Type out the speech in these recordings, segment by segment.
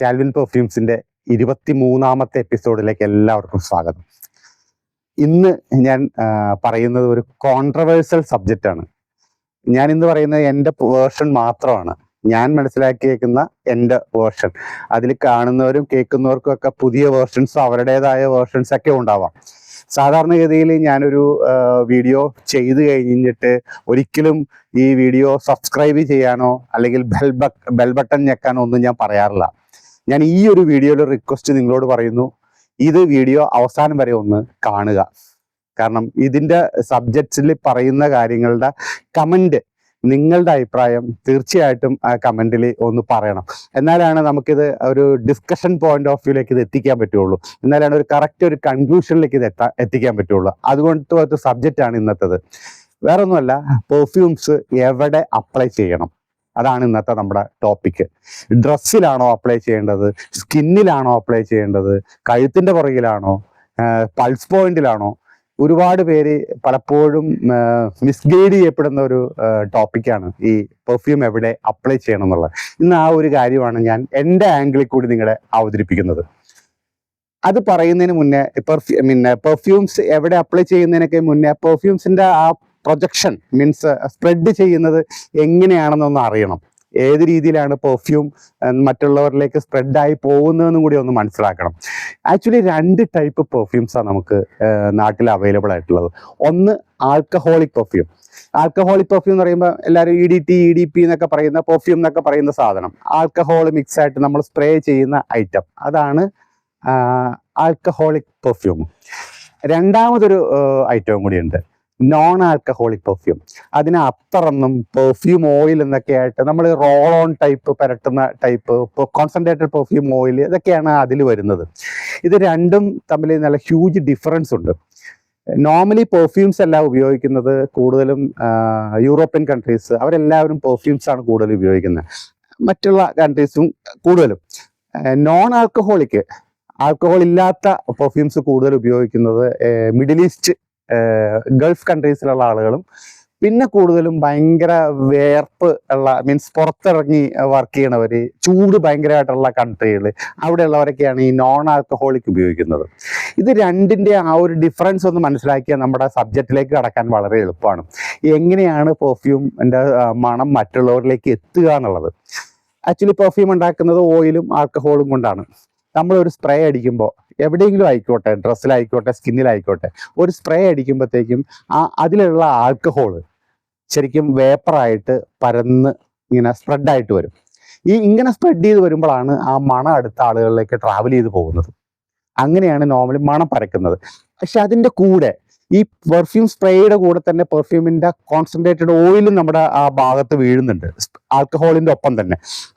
Calvin പെർഫ്യൂംസിന്റെ 23ാമത്തെ എപ്പിസോഡിലേക്ക് എല്ലാവർക്കും സ്വാഗതം. ഇന്ന് ഞാൻ പറയുന്നത് ഒരു കോൺട്രവേഴ്സൽ സബ്ജക്റ്റ് ആണ്. ഞാൻ ഇന്ന് പറയുന്നത് എൻ്റെ വേർഷൻ മാത്രമാണ്, ഞാൻ മനസ്സിലാക്കിയേക്കുന്ന എൻ്റെ വേർഷൻ. അതിൽ കാണുന്നവരും കേൾക്കുന്നവർക്കും ഒക്കെ പുതിയ വേർഷൻസോ അവരുടേതായ വേർഷൻസ് ഒക്കെ ഉണ്ടാവാം. സാധാരണഗതിയിൽ ഞാനൊരു വീഡിയോ ചെയ്ത് കഴിഞ്ഞിട്ട് ഒരിക്കലും ഈ വീഡിയോ സബ്സ്ക്രൈബ് ചെയ്യാനോ അല്ലെങ്കിൽ ബെൽ ബട്ടൺ ഞെക്കാനോ ഒന്നും ഞാൻ പറയാറില്ല. ഞാൻ ഈ ഒരു വീഡിയോയുടെ റിക്വസ്റ്റ് നിങ്ങളോട് പറയുന്നു, ഇത് വീഡിയോ അവസാനം വരെ ഒന്ന് കാണുക. കാരണം ഇതിൻ്റെ സബ്ജക്ട്സിൽ പറയുന്ന കാര്യങ്ങളുടെ കമൻറ്റ്, നിങ്ങളുടെ അഭിപ്രായം തീർച്ചയായിട്ടും ആ കമൻറ്റിൽ ഒന്ന് പറയണം. എന്നാലാണ് നമുക്കിത് ഒരു ഡിസ്കഷൻ പോയിന്റ് ഓഫ് വ്യൂയിലേക്ക് ഇത് എത്തിക്കാൻ പറ്റുള്ളൂ. എന്നാലാണ് ഒരു കറക്റ്റ് ഒരു കൺക്ലൂഷനിലേക്ക് ഇത് എത്തിക്കാൻ പറ്റുള്ളൂ. അതുകൊണ്ട് ഒരു സബ്ജക്റ്റാണ് ഇന്നത്തേത്. വേറെ ഒന്നുമല്ല, പെർഫ്യൂംസ് എവിടെ അപ്ലൈ ചെയ്യണം, അതാണ് ഇന്നത്തെ നമ്മുടെ ടോപ്പിക്ക്. ഡ്രസ്സിലാണോ അപ്ലൈ ചെയ്യേണ്ടത്, സ്കിന്നിലാണോ അപ്ലൈ ചെയ്യേണ്ടത്, കഴുത്തിൻ്റെ പുറകിലാണോ, പൾസ് പോയിന്റിലാണോ? ഒരുപാട് പേര് പലപ്പോഴും മിസ്ഗൈഡ് ചെയ്യപ്പെടുന്ന ഒരു ടോപ്പിക്കാണ് ഈ പെർഫ്യൂം എവിടെ അപ്ലൈ ചെയ്യണം എന്നുള്ളത്. ഇന്ന് ആ ഒരു കാര്യമാണ് ഞാൻ എൻ്റെ ആംഗിളിൽ കൂടി നിങ്ങളെ അവതരിപ്പിക്കുന്നത്. അത് പറയുന്നതിന് മുന്നേ പെർഫ്യൂംസ് എവിടെ അപ്ലൈ ചെയ്യുന്നതിനൊക്കെ മുന്നേ പെർഫ്യൂംസിൻ്റെ ആ പ്രൊജക്ഷൻ മീൻസ് സ്പ്രെഡ് ചെയ്യുന്നത് എങ്ങനെയാണെന്നൊന്ന് അറിയണം. ഏത് രീതിയിലാണ് പെർഫ്യൂം മറ്റുള്ളവരിലേക്ക് സ്പ്രെഡായി പോകുന്നതെന്നും കൂടി ഒന്ന് മനസ്സിലാക്കണം. ആക്ച്വലി 2 ടൈപ്പ് പെർഫ്യൂംസാണ് നമുക്ക് നാട്ടിൽ അവൈലബിൾ ആയിട്ടുള്ളത്. ഒന്ന് ആൽക്കഹോളിക് പെർഫ്യൂം. ആൽക്കഹോളിക് പെർഫ്യൂം എന്ന് പറയുമ്പോൾ എല്ലാവരും EDP എന്നൊക്കെ പറയുന്ന പെർഫ്യൂം എന്നൊക്കെ പറയുന്ന സാധനം, ആൽക്കഹോൾ മിക്സ് ആയിട്ട് നമ്മൾ സ്പ്രേ ചെയ്യുന്ന ഐറ്റം, അതാണ് ആൽക്കഹോളിക് പെർഫ്യൂം. രണ്ടാമതൊരു ഐറ്റവും കൂടിയുണ്ട്, നോൺ ആൽക്കഹോളിക് പെർഫ്യൂം. അതിന് അത്തറൊന്നും പെർഫ്യൂം ഓയിൽ എന്നൊക്കെ ആയിട്ട് നമ്മൾ റോൾ ഓൺ ടൈപ്പ് പരട്ടുന്ന ടൈപ്പ് കോൺസെൻട്രേറ്റഡ് പെർഫ്യൂം ഓയിൽ, ഇതൊക്കെയാണ് അതിൽ വരുന്നത്. ഇത് രണ്ടും തമ്മിൽ നല്ല ഹ്യൂജ് ഡിഫറൻസ് ഉണ്ട്. നോർമലി പെർഫ്യൂംസ് എല്ലാം ഉപയോഗിക്കുന്നത് കൂടുതലും യൂറോപ്യൻ കൺട്രീസ്, അവരെല്ലാവരും പെർഫ്യൂംസ് ആണ് കൂടുതൽ ഉപയോഗിക്കുന്നത്. മറ്റുള്ള കൺട്രീസും കൂടുതലും നോൺ ആൽക്കഹോളിക്, ആൽക്കഹോൾ ഇല്ലാത്ത പെർഫ്യൂംസ് കൂടുതൽ ഉപയോഗിക്കുന്നത് മിഡിൽ ഈസ്റ്റ് ഗൾഫ് കൺട്രീസിലുള്ള ആളുകളും, പിന്നെ കൂടുതലും ഭയങ്കര വേർപ്പ് ഉള്ള മീൻസ് പുറത്തിറങ്ങി വർക്ക് ചെയ്യണവർ, ചൂട് ഭയങ്കരമായിട്ടുള്ള കൺട്രികൾ, അവിടെയുള്ളവരൊക്കെയാണ് ഈ നോൺ ആൽക്കഹോളിക് ഉപയോഗിക്കുന്നത്. ഇത് രണ്ടിൻ്റെ ആ ഒരു ഡിഫറൻസ് ഒന്ന് മനസ്സിലാക്കിയാൽ നമ്മുടെ സബ്ജക്റ്റിലേക്ക് കടക്കാൻ വളരെ എളുപ്പമാണ്. എങ്ങനെയാണ് പെർഫ്യൂമിൻ്റെ മണം മറ്റുള്ളവരിലേക്ക് എത്തുക എന്നുള്ളത്. ആക്ച്വലി പെർഫ്യൂം ഉണ്ടാക്കുന്നത് ഓയിലും ആൽക്കഹോളും കൊണ്ടാണ്. നമ്മളൊരു സ്പ്രേ അടിക്കുമ്പോൾ എവിടെയെങ്കിലും ആയിക്കോട്ടെ, ഡ്രസ്സിലായിക്കോട്ടെ, സ്കിന്നിലായിക്കോട്ടെ, ഒരു സ്പ്രേ അടിക്കുമ്പോഴത്തേക്കും അതിലുള്ള ആൽക്കഹോള് ശരിക്കും വേപ്പറായിട്ട് പരന്ന് ഇങ്ങനെ സ്പ്രെഡായിട്ട് വരും. ഇങ്ങനെ സ്പ്രെഡ് ചെയ്ത് വരുമ്പോഴാണ് ആ മണം അടുത്ത ആളുകളിലേക്ക് ട്രാവൽ ചെയ്ത് പോകുന്നത്. അങ്ങനെയാണ് നോർമലി മണം പരക്കുന്നത്. പക്ഷെ അതിൻ്റെ കൂടെ ഈ പെർഫ്യൂം സ്പ്രേയുടെ കൂടെ തന്നെ പെർഫ്യൂമിൻ്റെ കോൺസെൻട്രേറ്റഡ് ഓയിലും നമ്മുടെ ആ ഭാഗത്ത് വീഴുന്നുണ്ട്, ആൽക്കഹോളിൻ്റെ ഒപ്പം തന്നെ.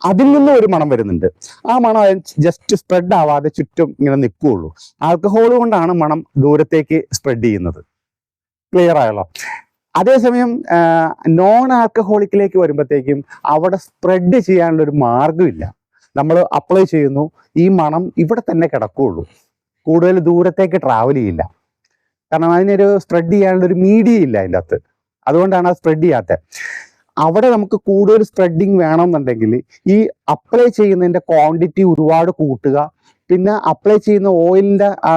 അതിൽ നിന്നും ഒരു മണം വരുന്നുണ്ട്. ആ മണം ജസ്റ്റ് സ്പ്രെഡ് ആവാതെ ചുറ്റും ഇങ്ങനെ നിൽക്കുകയുള്ളൂ. ആൽക്കഹോൾ കൊണ്ടാണ് മണം ദൂരത്തേക്ക് സ്പ്രെഡ് ചെയ്യുന്നത്. ക്ലിയർ ആയല്ലോ? അതേസമയം നോൺ ആൽക്കഹോളിക്കിലേക്ക് വരുമ്പോഴത്തേക്കും അവിടെ സ്പ്രെഡ് ചെയ്യാനുള്ള ഒരു മാർഗമില്ല. നമ്മൾ അപ്ലൈ ചെയ്യുന്നു, ഈ മണം ഇവിടെ തന്നെ കിടക്കുകയുള്ളൂ, കൂടുതൽ ദൂരത്തേക്ക് ട്രാവൽ ചെയ്യില്ല. കാരണം അതിനൊരു സ്പ്രെഡ് ചെയ്യാനുള്ള ഒരു മീഡിയം ഇല്ല അതിൻ്റെ അകത്ത്. അതുകൊണ്ടാണ് അത് സ്പ്രെഡ് ചെയ്യാത്തത്. അവിടെ നമുക്ക് കൂടുതൽ സ്പ്രെഡിങ് വേണമെന്നുണ്ടെങ്കിൽ ഈ അപ്ലൈ ചെയ്യുന്നതിൻ്റെ ക്വാണ്ടിറ്റി ഒരുപാട് കൂട്ടുക, പിന്നെ അപ്ലൈ ചെയ്യുന്ന ഓയിലിൻ്റെ ആ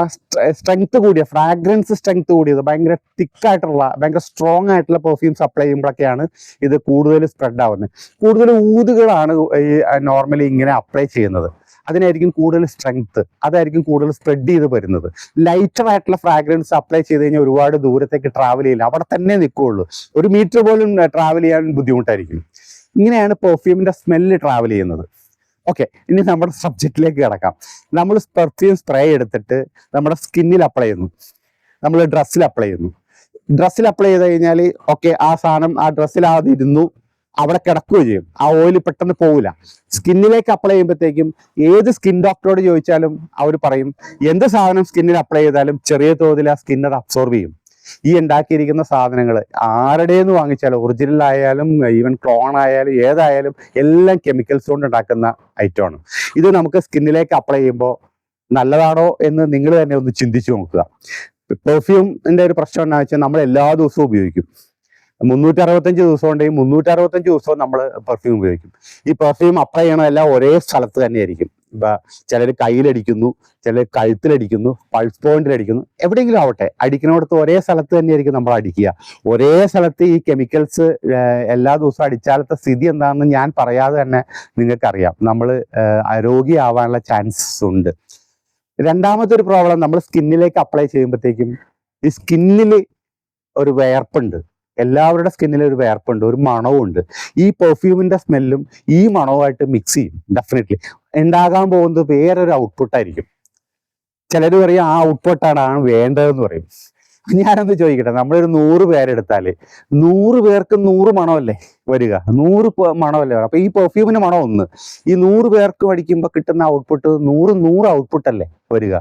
സ്ട്രെങ്ത് കൂടിയ, ഫ്രാഗ്രൻസ് സ്ട്രെങ്ത് കൂടിയത്, ഭയങ്കര തിക്കായിട്ടുള്ള ഭയങ്കര സ്ട്രോങ് ആയിട്ടുള്ള പെർഫ്യൂംസ് അപ്ലൈ ചെയ്യുമ്പോഴൊക്കെയാണ് ഇത് കൂടുതൽ സ്പ്രെഡ് ആവുന്നത്. കൂടുതൽ ഊതുകളാണ് ഈ നോർമലി ഇങ്ങനെ അപ്ലൈ ചെയ്യുന്നത്. അതിനായിരിക്കും കൂടുതൽ സ്ട്രെങ്ത്, അതായിരിക്കും കൂടുതൽ സ്പ്രെഡ് ചെയ്ത് വരുന്നത്. ലൈറ്റർ ആയിട്ടുള്ള ഫ്രാഗ്രൻസ് അപ്ലൈ ചെയ്ത് കഴിഞ്ഞാൽ ഒരുപാട് ദൂരത്തേക്ക് ട്രാവൽ ചെയ്യില്ല, അവിടെ തന്നെ നിൽക്കുകയുള്ളൂ. 1 മീറ്റർ പോലും ട്രാവൽ ചെയ്യാൻ ബുദ്ധിമുട്ടായിരിക്കും. ഇങ്ങനെയാണ് പെർഫ്യൂമിൻ്റെ സ്മെല്ല് ട്രാവൽ ചെയ്യുന്നത്. ഓക്കെ, ഇനി നമ്മുടെ സബ്ജക്റ്റിലേക്ക് കിടക്കാം. നമ്മൾ പെർഫ്യൂം സ്പ്രേ എടുത്തിട്ട് നമ്മുടെ സ്കിന്നിൽ അപ്ലൈ ചെയ്യുന്നു, നമ്മൾ ഡ്രസ്സിൽ അപ്ലൈ ചെയ്യുന്നു. ഡ്രസ്സിൽ അപ്ലൈ ചെയ്ത് കഴിഞ്ഞാൽ ഓക്കെ, ആ സാധനം ആ ഡ്രസ്സിലാതെ ഇരുന്നു, അവിടെ കിടക്കുകയും ചെയ്യും, ആ ഓയിൽ പെട്ടെന്ന് പോകില്ല. സ്കിന്നിലേക്ക് അപ്ലൈ ചെയ്യുമ്പോഴത്തേക്കും ഏത് സ്കിൻ ഡോക്ടറോട് ചോദിച്ചാലും അവർ പറയും, എന്ത് സാധനം സ്കിന്നിൽ അപ്ലൈ ചെയ്താലും ചെറിയ തോതിൽ ആ സ്കിൻ അത് അബ്സോർവ് ചെയ്യും. ഈ ഉണ്ടാക്കിയിരിക്കുന്ന സാധനങ്ങൾ ആരുടേന്ന് വാങ്ങിച്ചാലും, ഒറിജിനൽ ആയാലും ഈവൻ ക്ലോൺ ആയാലും ഏതായാലും എല്ലാം കെമിക്കൽസ് കൊണ്ട് ഉണ്ടാക്കുന്ന ഐറ്റമാണ്. ഇത് നമുക്ക് സ്കിന്നിലേക്ക് അപ്ലൈ ചെയ്യുമ്പോൾ നല്ലതാണോ എന്ന് നിങ്ങൾ തന്നെ ഒന്ന് ചിന്തിച്ചു നോക്കുക. പെർഫ്യൂമിൻ്റെ ഒരു പ്രശ്നം എന്താണെന്ന് വെച്ചാൽ നമ്മൾ എല്ലാ ദിവസവും ഉപയോഗിക്കും. 365 ദിവസം ഉണ്ടെങ്കിൽ 365 ദിവസവും നമ്മൾ പെർഫ്യൂം ഉപയോഗിക്കും. ഈ പെർഫ്യൂം അപ്ലൈ ചെയ്യണതെല്ലാം ഒരേ സ്ഥലത്ത് തന്നെയായിരിക്കും. ചിലർ കയ്യിലടിക്കുന്നു, ചിലർ കഴുത്തിലടിക്കുന്നു, പൾസ് പോയിന്റിലടിക്കുന്നു, എവിടെയെങ്കിലും ആവട്ടെ, അടിക്കുന്നിടത്ത് ഒരേ സ്ഥലത്ത് തന്നെയായിരിക്കും നമ്മൾ അടിക്കുക. ഒരേ സ്ഥലത്ത് ഈ കെമിക്കൽസ് എല്ലാ ദിവസവും അടിച്ചാലത്തെ സ്ഥിതി എന്താണെന്ന് ഞാൻ പറയാതെ തന്നെ നിങ്ങൾക്കറിയാം. നമ്മൾ രോഗിയാവാനുള്ള ചാൻസസ് ഉണ്ട്. രണ്ടാമത്തെ ഒരു പ്രോബ്ലം, നമ്മൾ സ്കിന്നിലേക്ക് അപ്ലൈ ചെയ്യുമ്പോഴത്തേക്കും ഈ സ്കിന്നിൽ ഒരു വേർപ്പുണ്ട്. എല്ലാവരുടെ സ്കിന്നിൽ ഒരു വേർപ്പുണ്ട്, ഒരു മണവുമുണ്ട്. ഈ പെർഫ്യൂമിന്റെ സ്മെല്ലും ഈ മണവുമായിട്ട് മിക്സ് ചെയ്യും. ഡെഫിനറ്റ്ലി ഉണ്ടാകാൻ പോകുന്നത് വേറൊരു ഔട്ട്പുട്ടായിരിക്കും. ചിലർ പറയും ആ ഔട്ട്പുട്ടാണ് വേണ്ടതെന്ന് പറയും. ഞാനൊന്ന് ചോദിക്കട്ടെ, നമ്മളൊരു 100 പേരെടുത്താൽ 100 പേർക്ക് 100 മണമല്ലേ വരിക? 100 മണമല്ലേ വരിക? അപ്പൊ ഈ പെർഫ്യൂമിന് മണം ഒന്ന്, ഈ 100 പേർക്ക് അടിക്കുമ്പോൾ കിട്ടുന്ന ഔട്ട്പുട്ട് 100 ഔട്ട്പുട്ട് അല്ലേ വരിക?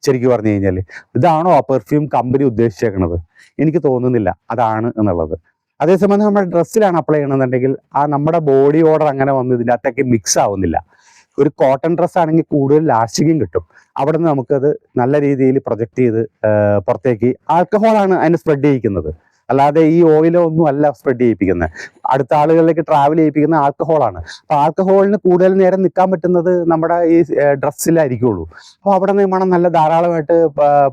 ശരിക്കും പറഞ്ഞു കഴിഞ്ഞാൽ ഇതാണോ ആ പെർഫ്യൂം കമ്പനി ഉദ്ദേശിച്ചേക്കണത്? എനിക്ക് തോന്നുന്നില്ല അതാണ് എന്നുള്ളത്. അതേസമയം നമ്മുടെ ഡ്രസ്സിലാണ് അപ്ലൈ ചെയ്യണമെന്നുണ്ടെങ്കിൽ ആ നമ്മുടെ ബോഡി ഓർഡർ അങ്ങനെ വന്ന് ഇതിൻ്റെ അകത്തേക്ക് മിക്സ് ആവുന്നില്ല. ഒരു കോട്ടൺ ഡ്രസ് ആണെങ്കിൽ കൂടുതൽ ലാസ്റ്റിങ്ങും കിട്ടും. അവിടെ നിന്ന് നമുക്കത് നല്ല രീതിയിൽ പ്രൊജക്റ്റ് ചെയ്ത് പുറത്തേക്ക്, ആൽക്കഹോളാണ് അതിന് സ്പ്രെഡ് ചെയ്യിക്കുന്നത്, അല്ലാതെ ഈ ഓയിലോ ഒന്നും അല്ല സ്പ്രെഡ് ചെയ്യിപ്പിക്കുന്നത്. അടുത്ത ആളുകളിലേക്ക് ട്രാവൽ ചെയ്യിപ്പിക്കുന്ന ആൽക്കഹോളാണ്. അപ്പൊ ആൽക്കഹോളിന് കൂടുതൽ നേരം നിൽക്കാൻ പറ്റുന്നത് നമ്മുടെ ഈ ഡ്രസ്സിലായിരിക്കുള്ളൂ. അപ്പോൾ അവിടെ നിന്ന് മണം നല്ല ധാരാളമായിട്ട്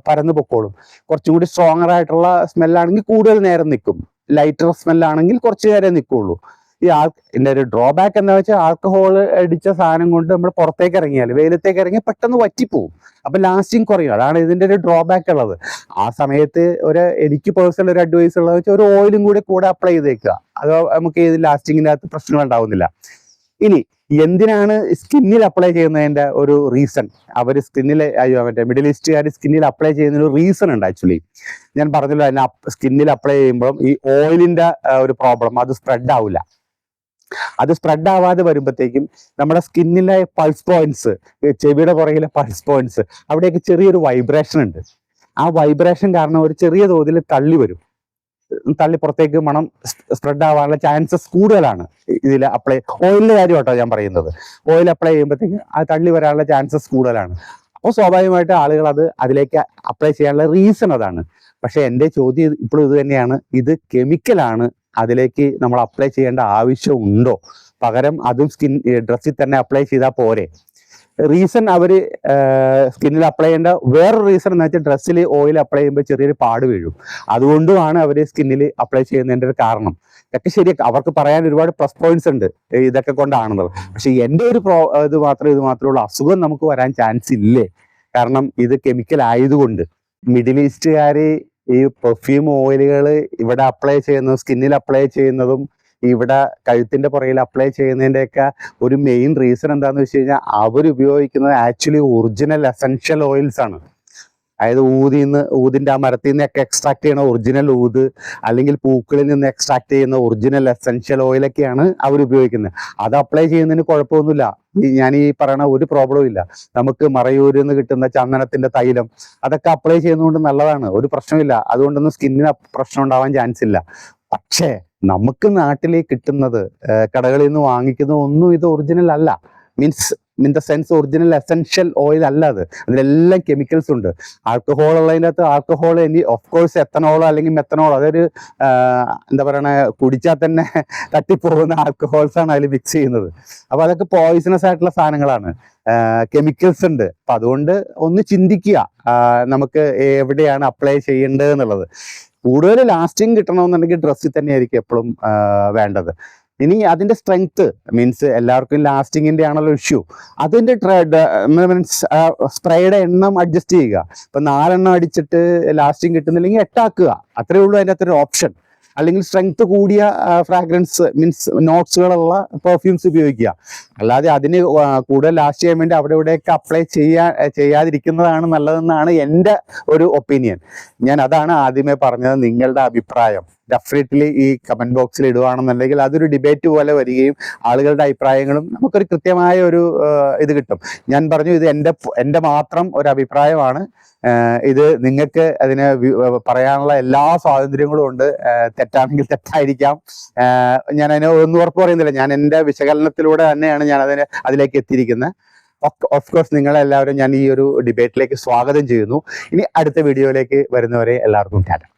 പരന്നു പൊക്കോളും. കുറച്ചും കൂടി സ്ട്രോങ്ങർ ആയിട്ടുള്ള സ്മെല്ലാണെങ്കിൽ കൂടുതൽ നേരം നിൽക്കും, ലൈറ്റർ സ്മെല്ലാണെങ്കിൽ കുറച്ച് നേരം നിൽക്കുള്ളൂ. ഇതിന്റെ ഒരു ഡ്രോബാക്ക് എന്താ വെച്ചാൽ ആൽക്കഹോൾ അടിച്ച സാധനം കൊണ്ട് നമ്മൾ പുറത്തേക്ക് ഇറങ്ങിയാൽ, വെയിലത്തേക്ക് ഇറങ്ങിയാൽ പെട്ടെന്ന് വറ്റിപ്പോവും. അപ്പൊ ലാസ്റ്റിങ് കുറയും. അതാണ് ഇതിന്റെ ഒരു ഡ്രോബാക്ക് ഉള്ളത്. ആ സമയത്ത് എനിക്ക് പേഴ്സണൽ ഒരു അഡ്വൈസ് ഉള്ളത് വെച്ചാൽ ഒരു ഓയിലും കൂടെ അപ്ലൈ ചെയ്തേക്കുക. അത് നമുക്ക് ഇത് ലാസ്റ്റിങ്ങിനകത്ത് പ്രശ്നങ്ങൾ ഉണ്ടാവുന്നില്ല. ഇനി എന്തിനാണ് സ്കിന്നിൽ അപ്ലൈ ചെയ്യുന്നതിന്റെ ഒരു റീസൺ? അവർ മറ്റേ മിഡിൽ ഈസ്റ്റുകാർ സ്കിന്നിൽ അപ്ലൈ ചെയ്യുന്നതിന് ഒരു റീസൺ ഉണ്ട്. ആക്ച്വലി ഞാൻ പറഞ്ഞല്ലോ, അതിന് സ്കിന്നിൽ അപ്ലൈ ചെയ്യുമ്പോൾ ഈ ഓയിലിന്റെ ഒരു പ്രോബ്ലം അത് സ്പ്രെഡ് ആവില്ല. അത് സ്പ്രെഡ് ആവാതെ വരുമ്പോഴത്തേക്കും നമ്മുടെ സ്കിന്നിലെ പൾസ് പോയിന്റ്സ്, ചെവിയുടെ പുറകിലെ പൾസ് പോയിന്റ്സ്, അവിടെയൊക്കെ ചെറിയൊരു വൈബ്രേഷൻ ഉണ്ട്. ആ വൈബ്രേഷൻ കാരണം ഒരു ചെറിയ തോതിൽ തള്ളി പുറത്തേക്ക് മണം സ്പ്രെഡ് ആവാനുള്ള ചാൻസസ് കൂടുതലാണ്. ഇതിൽ ഓയിലിന്റെ കാര്യം കേട്ടോ ഞാൻ പറയുന്നത്. ഓയിൽ അപ്ലൈ ചെയ്യുമ്പോഴത്തേക്ക് അത് തള്ളി വരാനുള്ള ചാൻസസ് കൂടുതലാണ്. അപ്പോൾ സ്വാഭാവികമായിട്ട് ആളുകൾ അതിലേക്ക് അപ്ലൈ ചെയ്യാനുള്ള റീസൺ അതാണ്. പക്ഷെ എൻ്റെ ചോദ്യം ഇപ്പോഴും ഇത് തന്നെയാണ്, ഇത് കെമിക്കലാണ്, അതിലേക്ക് നമ്മൾ അപ്ലൈ ചെയ്യേണ്ട ആവശ്യമുണ്ടോ? പകരം അതും ഡ്രസ്സിൽ തന്നെ അപ്ലൈ ചെയ്താൽ പോരെ? റീസൺ അവർ സ്കിന്നിൽ അപ്ലൈ ചെയ്യേണ്ട വേറൊരു റീസൺ എന്ന് വെച്ചാൽ ഡ്രസ്സിൽ ഓയിൽ അപ്ലൈ ചെയ്യുമ്പോൾ ചെറിയൊരു പാട് വീഴും. അതുകൊണ്ടുമാണ് അവർ സ്കിന്നിൽ അപ്ലൈ ചെയ്യുന്നതിൻ്റെ ഒരു കാരണം. ഇതൊക്കെ ശരി, അവർക്ക് പറയാൻ ഒരുപാട് പ്ലസ് പോയിന്റ്സ് ഉണ്ട് ഇതൊക്കെ കൊണ്ടാണെന്നത്. പക്ഷെ എൻ്റെ ഒരു ഇത് മാത്രമേ ഉള്ളൂ, അസുഖം നമുക്ക് വരാൻ ചാൻസ് ഇല്ലേ? കാരണം ഇത് കെമിക്കൽ ആയതുകൊണ്ട്. മിഡിൽ ഈസ്റ്റുകാര് ഈ പെർഫ്യൂം ഓയിലുകൾ ഇവിടെ അപ്ലൈ ചെയ്യുന്നതും സ്കിന്നിൽ അപ്ലൈ ചെയ്യുന്നതും ഇവിടെ കഴുത്തിന്റെ പുറകിൽ അപ്ലൈ ചെയ്യുന്നതിൻ്റെയൊക്കെ ഒരു മെയിൻ റീസൺ എന്താന്ന് വെച്ച് കഴിഞ്ഞാൽ അവരുപയോഗിക്കുന്നത് ആക്ച്വലി ഒറിജിനൽ എസെൻഷ്യൽ ഓയിൽസ് ആണ്. അതായത് ഊതിന്റെ ആ മരത്തിൽ നിന്നൊക്കെ എക്സ്ട്രാക്ട് ചെയ്യുന്ന ഒറിജിനൽ ഊത്, അല്ലെങ്കിൽ പൂക്കളിൽ നിന്ന് എക്സ്ട്രാക്ട് ചെയ്യുന്ന ഒറിജിനൽ എസെൻഷ്യൽ ഓയിലൊക്കെയാണ് അവർ ഉപയോഗിക്കുന്നത്. അത് അപ്ലൈ ചെയ്യുന്നതിന് കുഴപ്പമൊന്നുമില്ല. ഞാൻ ഈ പറയണ ഒരു പ്രോബ്ലവും ഇല്ല. നമുക്ക് മറയൂരിൽ നിന്ന് കിട്ടുന്ന ചന്ദനത്തിന്റെ തൈലം അതൊക്കെ അപ്ലൈ ചെയ്യുന്നതുകൊണ്ട് നല്ലതാണ്, ഒരു പ്രശ്നമില്ല. അതുകൊണ്ടൊന്നും സ്കിന്നിന് പ്രശ്നം ഉണ്ടാവാൻ ചാൻസ് ഇല്ല. പക്ഷേ നമുക്ക് നാട്ടിൽ കിട്ടുന്നത്, കടകളിൽ നിന്ന് വാങ്ങിക്കുന്നത് ഒന്നും ഇത് ഒറിജിനൽ അല്ല. Means in the sense original essential oil അല്ല അത്. അതിലെല്ലാം കെമിക്കൽസ് ഉണ്ട്. ആൽക്കഹോൾ ഉള്ളതിൻ്റെ അകത്ത് ആൽക്കഹോൾ, ഓഫ് കോഴ്സ് എത്തനോളോ അല്ലെങ്കിൽ മെത്തനോളോ, അതൊരു എന്താ പറയണ, കുടിച്ചാൽ തന്നെ തട്ടിപ്പോകുന്ന ആൽക്കഹോൾസ് ആണ് അതിൽ മിക്സ് ചെയ്യുന്നത്. അപ്പൊ അതൊക്കെ പോയിസണസ് ആയിട്ടുള്ള സാധനങ്ങളാണ്, കെമിക്കൽസ് ഉണ്ട്. അപ്പൊ അതുകൊണ്ട് ഒന്ന് ചിന്തിക്കുക നമുക്ക് എവിടെയാണ് അപ്ലൈ ചെയ്യേണ്ടത് എന്നുള്ളത്. കൂടുതൽ ലാസ്റ്റിംഗ് കിട്ടണമെന്നുണ്ടെങ്കിൽ ഡ്രസ്സിൽ തന്നെയായിരിക്കും എപ്പോഴും വേണ്ടത്. ഇനി അതിന്റെ സ്ട്രെങ്ത് മീൻസ് എല്ലാവർക്കും ലാസ്റ്റിങ്ങിന്റെ ആണല്ലോ ഇഷ്യൂ. അതിന്റെ മീൻസ് സ്പ്രേയുടെ എണ്ണം അഡ്ജസ്റ്റ് ചെയ്യുക. ഇപ്പൊ 4 എണ്ണം അടിച്ചിട്ട് ലാസ്റ്റിംഗ് കിട്ടുന്നില്ലെങ്കിൽ 8 ആക്കുക, അത്രേ ഉള്ളൂ അതിൻ്റെ അകത്തൊരു ഓപ്ഷൻ. അല്ലെങ്കിൽ സ്ട്രെങ്ത് കൂടിയ ഫ്രാഗ്രൻസ് മീൻസ് നോട്ട്സുകളുള്ള പെർഫ്യൂംസ് ഉപയോഗിക്കുക. അല്ലാതെ അതിന് കൂടുതൽ ലാസ്റ്റ് ചെയ്യാൻ വേണ്ടി അവിടെ ഇവിടെയൊക്കെ അപ്ലൈ ചെയ്യാതിരിക്കുന്നതാണ് നല്ലതെന്നാണ് എൻ്റെ ഒരു ഒപ്പീനിയൻ. ഞാൻ അതാണ് ആദ്യമേ പറഞ്ഞത്. നിങ്ങളുടെ അഭിപ്രായം ഡെഫിനറ്റ്ലി ഈ കമന്റ് ബോക്സിൽ ഇടുകയാണെന്നുണ്ടെങ്കിൽ അതൊരു ഡിബേറ്റ് പോലെ വരികയും ആളുകളുടെ അഭിപ്രായങ്ങളും നമുക്കൊരു കൃത്യമായ ഒരു ഇത് കിട്ടും. ഞാൻ പറഞ്ഞു, ഇത് എൻ്റെ മാത്രം ഒരു അഭിപ്രായമാണ്. ഇത് നിങ്ങൾക്ക് അതിന് പറയാനുള്ള എല്ലാ സ്വാതന്ത്ര്യങ്ങളും ഉണ്ട്. തെറ്റാണെങ്കിൽ തെറ്റായിരിക്കാം. ഞാൻ അതിന് ഒന്നും ഉറപ്പ് പറയുന്നില്ല. ഞാൻ എൻ്റെ വിശകലനത്തിലൂടെ തന്നെയാണ് ഞാൻ അതിലേക്ക് എത്തിയിരിക്കുന്നത്. ഓഫ് കോഴ്സ് നിങ്ങളെല്ലാവരും ഞാൻ ഈ ഒരു ഡിബേറ്റിലേക്ക് സ്വാഗതം ചെയ്യുന്നു. ഇനി അടുത്ത വീഡിയോയിലേക്ക് വരുന്നവരെ എല്ലാവർക്കും ടാറ്റ.